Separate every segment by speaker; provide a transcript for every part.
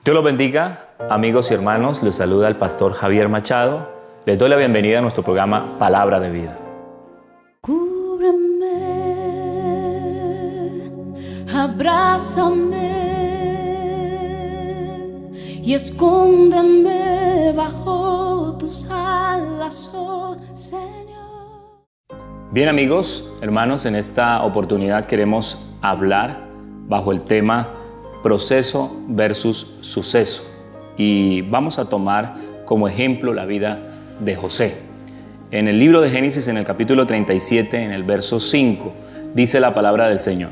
Speaker 1: Dios los bendiga, amigos y hermanos. Les saluda el pastor Javier Machado. Les doy la bienvenida a nuestro programa Palabra de Vida.
Speaker 2: Cúbreme, abrázame y escóndeme bajo tus alas, oh Señor.
Speaker 1: Bien, amigos, hermanos, en esta oportunidad queremos hablar bajo el tema proceso versus suceso. Y vamos a tomar como ejemplo la vida de José. En el libro de Génesis, en el capítulo 37, en el verso 5, dice la palabra del Señor: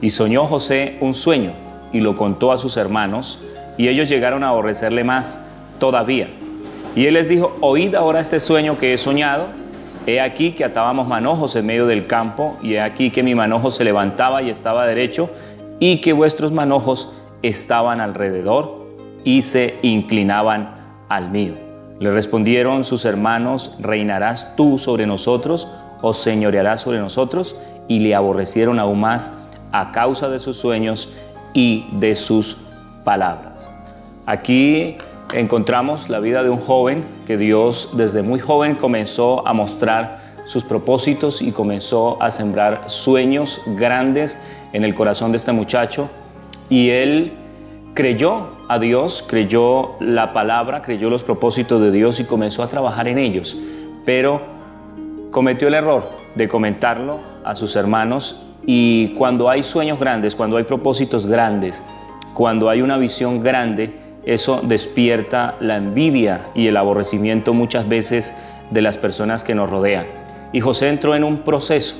Speaker 1: y soñó José un sueño, y lo contó a sus hermanos, y ellos llegaron a aborrecerle más todavía. Y él les dijo: oíd ahora este sueño que he soñado. He aquí que atábamos manojos en medio del campo, y he aquí que mi manojo se levantaba y estaba derecho, y que vuestros manojos estaban alrededor y se inclinaban al mío. Le respondieron sus hermanos: ¿reinarás tú sobre nosotros o señorearás sobre nosotros? Y le aborrecieron aún más a causa de sus sueños y de sus palabras. Aquí encontramos la vida de un joven que Dios desde muy joven comenzó a mostrar sus propósitos y comenzó a sembrar sueños grandes en el corazón de este muchacho, y él creyó a Dios, creyó la palabra, creyó los propósitos de Dios y comenzó a trabajar en ellos, pero cometió el error de comentarlo a sus hermanos. Y cuando hay sueños grandes, cuando hay propósitos grandes, cuando hay una visión grande, eso despierta la envidia y el aborrecimiento muchas veces de las personas que nos rodean. Y José entró en un proceso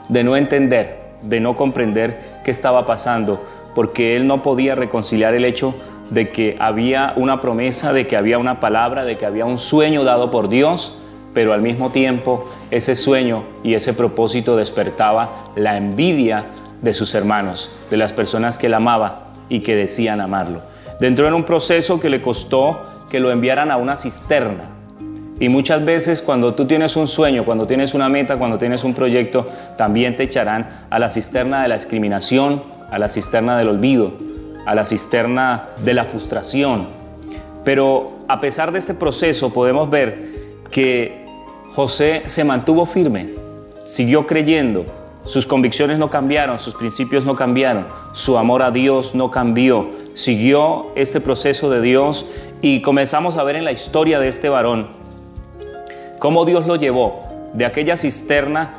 Speaker 1: de no entender, de no comprender qué estaba pasando, porque él no podía reconciliar el hecho de que había una promesa, de que había una palabra, de que había un sueño dado por Dios, pero al mismo tiempo ese sueño y ese propósito despertaba la envidia de sus hermanos, de las personas que él amaba y que decían amarlo. Entró en un proceso que le costó que lo enviaran a una cisterna. Y muchas veces cuando tú tienes un sueño, cuando tienes una meta, cuando tienes un proyecto, también te echarán a la cisterna de la discriminación, a la cisterna del olvido, a la cisterna de la frustración. Pero a pesar de este proceso podemos ver que José se mantuvo firme, siguió creyendo, sus convicciones no cambiaron, sus principios no cambiaron, su amor a Dios no cambió, siguió este proceso de Dios. Y comenzamos a ver en la historia de este varón cómo Dios lo llevó de aquella cisterna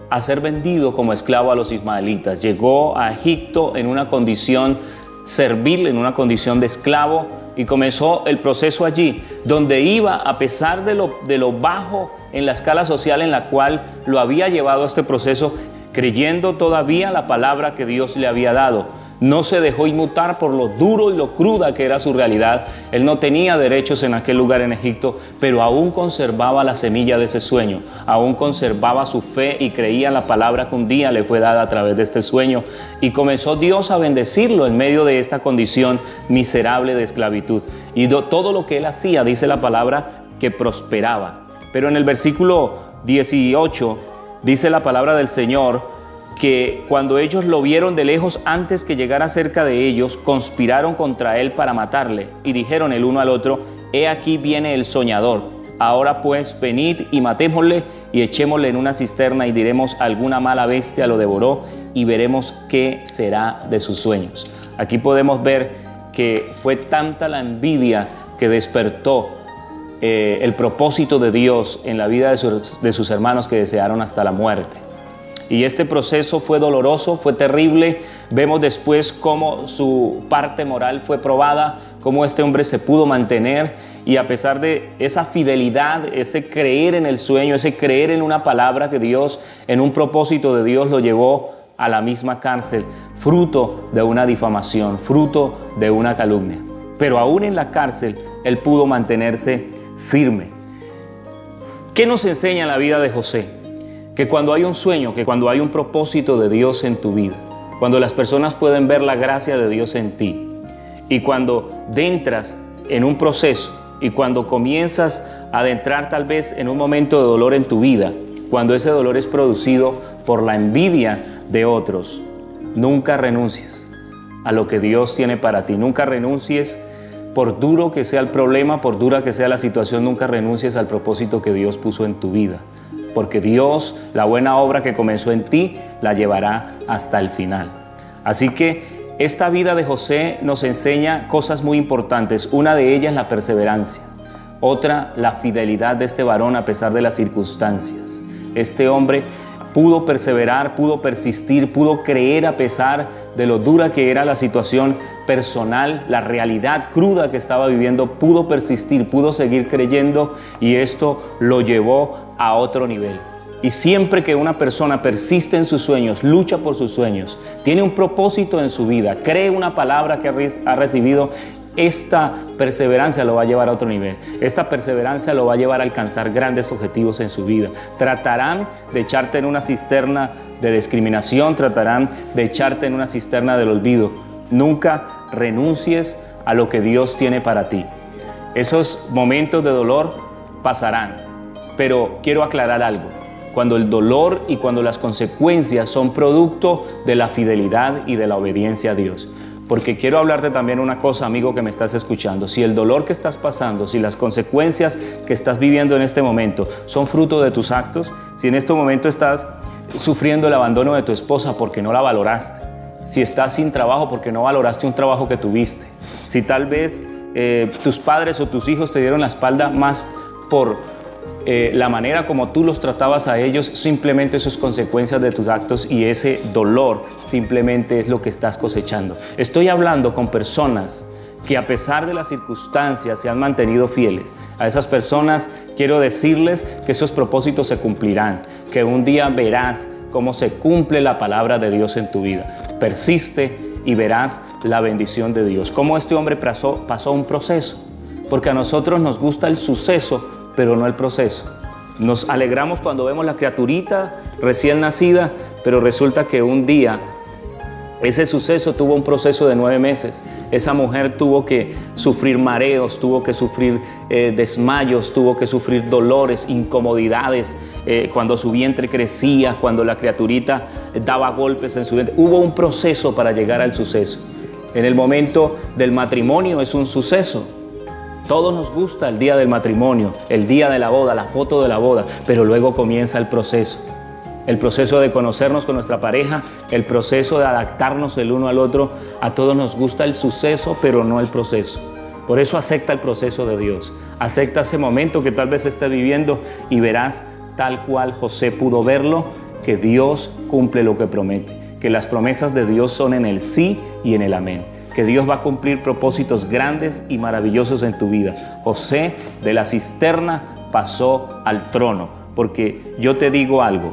Speaker 1: a ser vendido como esclavo a los ismaelitas. Llegó a Egipto en una condición servil, en una condición de esclavo, y comenzó el proceso allí, donde iba a pesar de lo bajo en la escala social en la cual lo había llevado este proceso, creyendo todavía la palabra que Dios le había dado. No se dejó inmutar por lo duro y lo cruda que era su realidad. Él no tenía derechos en aquel lugar en Egipto, pero aún conservaba la semilla de ese sueño, aún conservaba su fe y creía en la palabra que un día le fue dada a través de este sueño. Y comenzó Dios a bendecirlo en medio de esta condición miserable de esclavitud. Y todo lo que él hacía, dice la palabra, que prosperaba. Pero en el versículo 18 dice la palabra del Señor que cuando ellos lo vieron de lejos, antes que llegara cerca de ellos, conspiraron contra él para matarle, y dijeron el uno al otro: he aquí viene el soñador. Ahora pues venid y matémosle y echémosle en una cisterna, y diremos: alguna mala bestia lo devoró, y veremos qué será de sus sueños. Aquí podemos ver que fue tanta la envidia que despertó el propósito de Dios en la vida de sus hermanos, que desearon hasta la muerte. Y este proceso fue doloroso, fue terrible. Vemos después cómo su parte moral fue probada, cómo este hombre se pudo mantener, y a pesar de esa fidelidad, ese creer en el sueño, ese creer en una palabra que Dios, en un propósito de Dios, lo llevó a la misma cárcel, fruto de una difamación, fruto de una calumnia. Pero aún en la cárcel, él pudo mantenerse firme. ¿Qué nos enseña la vida de José? Que cuando hay un sueño, que cuando hay un propósito de Dios en tu vida, cuando las personas pueden ver la gracia de Dios en ti, y cuando entras en un proceso, y cuando comienzas a adentrar tal vez en un momento de dolor en tu vida, cuando ese dolor es producido por la envidia de otros, nunca renuncies. a lo que Dios tiene para ti. Nunca renuncies, por duro que sea el problema, por dura que sea la situación, nunca renuncies al propósito que Dios puso en tu vida. Porque Dios, la buena obra que comenzó en ti, la llevará hasta el final. Así que esta vida de José nos enseña cosas muy importantes. Una de ellas, la perseverancia. Otra, la fidelidad de este varón a pesar de las circunstancias. Este hombre pudo perseverar, pudo persistir, pudo creer a pesar de lo dura que era la situación personal, la realidad cruda que estaba viviendo, pudo persistir, pudo seguir creyendo, y esto lo llevó a otro nivel. Y siempre que una persona persiste en sus sueños, lucha por sus sueños, tiene un propósito en su vida, cree una palabra que ha recibido, esta perseverancia lo va a llevar a otro nivel. Esta perseverancia lo va a llevar a alcanzar grandes objetivos en su vida. Tratarán de echarte en una cisterna de discriminación, tratarán de echarte en una cisterna del olvido. Nunca renuncies a lo que Dios tiene para ti. Esos momentos de dolor pasarán, pero quiero aclarar algo. Cuando el dolor y cuando las consecuencias son producto de la fidelidad y de la obediencia a Dios. Porque quiero hablarte también una cosa, amigo que me estás escuchando. Si el dolor que estás pasando, si las consecuencias que estás viviendo en este momento son fruto de tus actos, si en este momento estás sufriendo el abandono de tu esposa porque no la valoraste, si estás sin trabajo porque no valoraste un trabajo que tuviste, si tal vez tus padres o tus hijos te dieron la espalda más por la manera como tú los tratabas a ellos, simplemente eso es consecuencias de tus actos, y ese dolor simplemente es lo que estás cosechando. Estoy hablando con personas que a pesar de las circunstancias se han mantenido fieles. A esas personas quiero decirles que esos propósitos se cumplirán, que un día verás cómo se cumple la palabra de Dios en tu vida. Persiste y verás la bendición de Dios. Cómo este hombre pasó un proceso, porque a nosotros nos gusta el suceso, pero no el proceso. Nos alegramos cuando vemos la criaturita recién nacida, pero resulta que un día ese suceso tuvo un proceso de 9 meses. Esa mujer tuvo que sufrir mareos, tuvo que sufrir desmayos, tuvo que sufrir dolores, incomodidades, cuando su vientre crecía, cuando la criaturita daba golpes en su vientre. Hubo un proceso para llegar al suceso. En el momento del matrimonio es un suceso. Todos nos gusta el día del matrimonio, el día de la boda, la foto de la boda, pero luego comienza el proceso de conocernos con nuestra pareja, el proceso de adaptarnos el uno al otro. A todos nos gusta el suceso, pero no el proceso. Por eso acepta el proceso de Dios, acepta ese momento que tal vez estés viviendo y verás, tal cual José pudo verlo, que Dios cumple lo que promete, que las promesas de Dios son en el sí y en el amén, que Dios va a cumplir propósitos grandes y maravillosos en tu vida. José de la cisterna pasó al trono, porque yo te digo algo,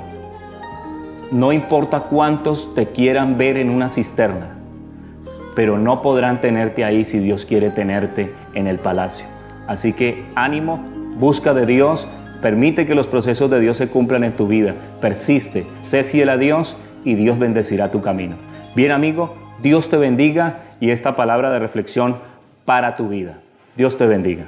Speaker 1: no importa cuántos te quieran ver en una cisterna, pero no podrán tenerte ahí si Dios quiere tenerte en el palacio. Así que ánimo, busca de Dios, permite que los procesos de Dios se cumplan en tu vida, persiste, sé fiel a Dios y Dios bendecirá tu camino. Bien, amigo, Dios te bendiga, y esta palabra de reflexión para tu vida. Dios te bendiga.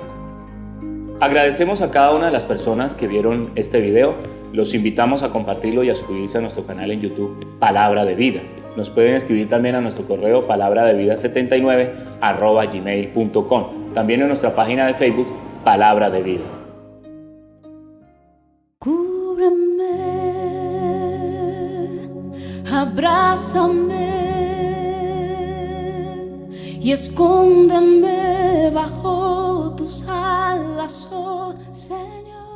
Speaker 1: Agradecemos a cada una de las personas que vieron este video. Los invitamos a compartirlo y a suscribirse a nuestro canal en YouTube, Palabra de Vida. Nos pueden escribir también a nuestro correo palabradevida79@gmail.com. También en nuestra página de Facebook, Palabra de Vida.
Speaker 2: Cúbreme, abrázame y escóndeme bajo tus alas, oh Señor.